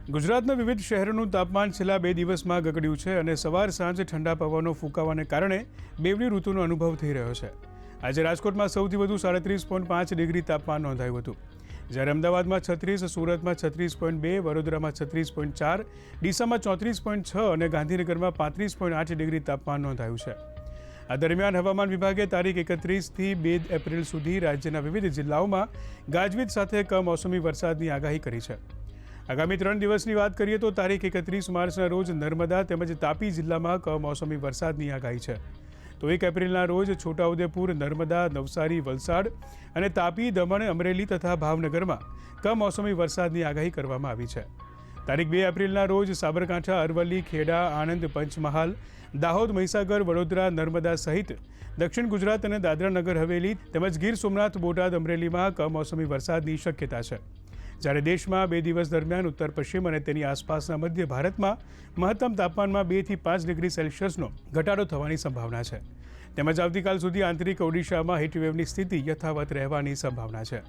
ગુજરાતના વિવિધ શહેરોનું તાપમાન છેલ્લા 2 દિવસમાં ગગડ્યું છે અને સવાર સાંજ ઠંડા પવનો ફૂંકાવાને કારણે બેવડી ઋતુનો અનુભવ થઈ રહ્યો છે. આજે રાજકોટમાં સૌથી વધુ 37.5 ડિગ્રી તાપમાન નોંધાયું હતું, જ્યારે અમદાવાદમાં 36, સુરતમાં 36.2, વડોદરામાં 36.4, ડીસામાં 34.6 અને ગાંધીનગરમાં 35.8 ડિગ્રી તાપમાન નોંધાયું છે. આ દરમિયાન હવામાન વિભાગે તારીખ 31થી 2 એપ્રિલ સુધી રાજ્યના વિવિધ જિલ્લાઓમાં ગાજવીજ સાથે કમોસમી વરસાદની આગાહી કરી છે. આગામી 3 દિવસની વાત કરીએ તો તારીખ 31 માર્ચના રોજ નર્મદા તેમજ તાપી જિલ્લામાં કમોસમી વરસાદની આગાહી છે. તો 1 એપ્રિલના રોજ છોટાઉદેપુર, નર્મદા, નવસારી, વલસાડ અને તાપી, દમણ, અમરેલી તથા ભાવનગરમાં કમોસમી વરસાદની આગાહી કરવામાં આવી છે. તારીખ 2 એપ્રિલના રોજ સાબરકાંઠા, અરવલ્લી, ખેડા, આણંદ, પંચમહાલ, દાહોદ, મહીસાગર, વડોદરા, નર્મદા સહિત દક્ષિણ ગુજરાત અને દાદરા નગર હવેલી તેમજ ગીર સોમનાથ, બોટાદ, અમરેલીમાં કમોસમી વરસાદની શક્યતા છે. જ્યારે દેશમાં 2 દિવસ દરમિયાન ઉત્તર પશ્ચિમ અને તેની આસપાસના મધ્ય ભારતમાં મહત્તમ તાપમાનમાં 2 થી 5 ડિગ્રી સેલ્સિયસનો ઘટાડો થવાની સંભાવના છે. તેમજ આવતીકાલ સુધી આંતરિક ઓડિશામાં હીટવેવની સ્થિતિ યથાવત રહેવાની સંભાવના છે.